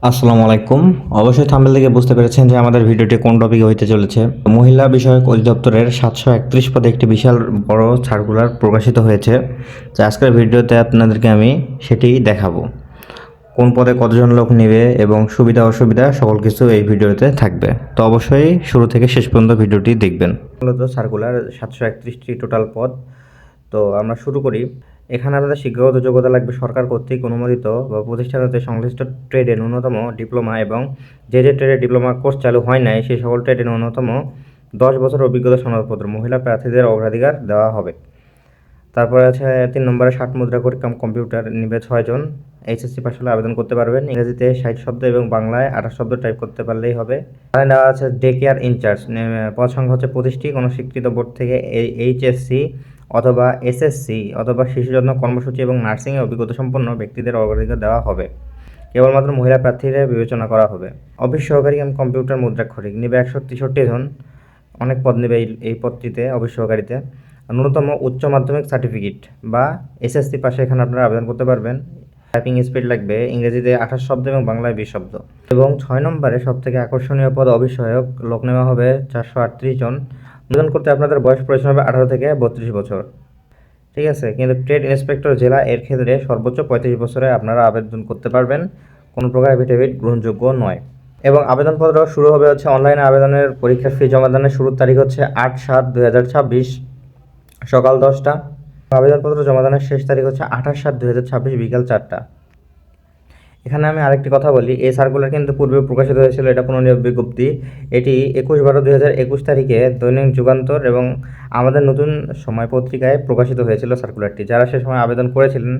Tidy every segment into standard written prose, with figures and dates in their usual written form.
আসসালামু আলাইকুম। অবশ্যই থাম্বনেল থেকে বুঝতে পেরেছেন যে আমাদের ভিডিওটি কোন টপিকে হইতে চলেছে। মহিলা বিষয়ক অধিদপ্তরের 731 পদে একটি বিশাল বড় সার্কুলার প্রকাশিত হয়েছে। তো আজকের ভিডিওতে আপনাদেরকে আমি সেটি দেখাবো। কোন পদে কতজন লোক নেবে এবং সুবিধা অসুবিধা সকল কিছু এই ভিডিওতে থাকবে। তো অবশ্যই শুরু থেকে শেষ পর্যন্ত ভিডিওটি দেখবেন। মূলত সার্কুলার 731টি টোটাল পদ। তো আমরা শুরু করি। এখানে আপনাদের শিক্ষাগত যোগ্যতা লাগবে সরকার কর্তৃক অনুমোদিত বা প্রতিষ্ঠান হতে সংশ্লিষ্ট ট্রেডে ন্যূনতম ডিপ্লোমা এবং যে ট্রেডে ডিপ্লোমা কোর্স চালু হয় নাই সেই সকল ট্রেডে ন্যূনতম 10 বছর অভিজ্ঞতা সনদপত্র। মহিলা প্রার্থীদের অগ্রাধিকার দেওয়া হবে। তারপরে আছে 3 নম্বরে 60 মুদ্রা করে কম্পিউটার নিবে 6 জন। এইচএসসি পাস হলে আবেদন করতে পারবেন। ইংরেজিতে 60 শব্দ এবং বাংলায় 28 শব্দ টাইপ করতে পারলেই হবে। এখানে দেওয়া আছে ডে কেয়ার ইনচার্জ। পদ সংখ্যা হচ্ছে 25টি। কোনো স্বীকৃত বোর্ড থেকে এইচএসসি অথবা এসএসসি অথবা শিশু যত্ন কর্মসূচি এবং নার্সিংয়ে অভিজ্ঞতা সম্পন্ন ব্যক্তিদের অগ্রাধিকার দেওয়া হবে। কেবলমাত্র মহিলা প্রার্থীরা বিবেচনা করা হবে। অফিস সহকারী এবং কম্পিউটার মুদ্রাক্ষরিক নেবে 163 জন। অনেক পদ নেবে এই পদটিতে, অফিস সহকারীতে। ন্যূনতম উচ্চ মাধ্যমিক সার্টিফিকেট বা এসএসসি পাশে এখানে আপনারা আবেদন করতে পারবেন। টাইপিং স্পিড লাগবে ইংরেজিতে 28 শব্দ এবং বাংলায় 20 শব্দ। এবং 6 নম্বরে সবথেকে আকর্ষণীয় পদ অফিস সহায়ক। লোক নেওয়া হবে 438 জন। আবেদন করতে আপনাদের বয়স প্রয়োজন হবে 18 থেকে 32 বছর। ঠিক আছে, কিন্তু ট্রেড ইন্সপেক্টর জেলা এর ক্ষেত্রে সর্বোচ্চ 35 বছরে আপনারা আবেদন করতে পারবেন। কোনো প্রকার এফিডেভিট গ্রহণযোগ্য নয়। এবং আবেদনপত্র শুরু হবে হচ্ছে অনলাইনে আবেদনের পরীক্ষার ফি জমাদানের শুরুর তারিখ হচ্ছে 8/7/2026 সকাল 10টা। আবেদনপত্র জমাদানের শেষ তারিখ হচ্ছে 28/7/2026 বিকাল 4টা। এখানে আমি আরেকটি কথা বলি, এই সার্কুলার কিন্তু পূর্বে প্রকাশিত হয়েছিল, এটা পুনর্নিয়োগ বিজ্ঞপ্তি। এটি 21/12/2021 তারিখে দৈনিক যুগান্তর এবং আমাদের নতুন সময় পত্রিকায় প্রকাশিত হয়েছিল সার্কুলারটি। যারা সে সময় আবেদন করেছিলেন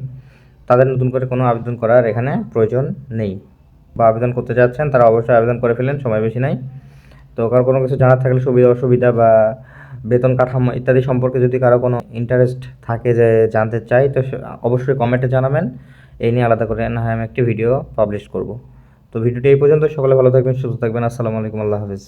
তাদের নতুন করে কোনো আবেদন করার এখানে প্রয়োজন নেই, বা আবেদন করতে যাচ্ছেন তারা অবশ্যই আবেদন করে ফেলেন, সময় বেশি নাই। তো কারো কোনো কিছু জানার থাকলে সুবিধা অসুবিধা বা বেতন কাঠামো ইত্যাদি সম্পর্কে যদি কারো কোনো ইন্টারেস্ট থাকে যে জানতে চাই, তো অবশ্যই কমেন্টে জানাবেন। এই নিয়ে আলাদা করে না হয় আমি একটি ভিডিও পাবলিশ করব। তো ভিডিওটি এই পর্যন্ত। সকলে ভালো থাকবেন, সুস্থ থাকবেন। আসসালামু আলাইকুম, আল্লাহ হাফিজ।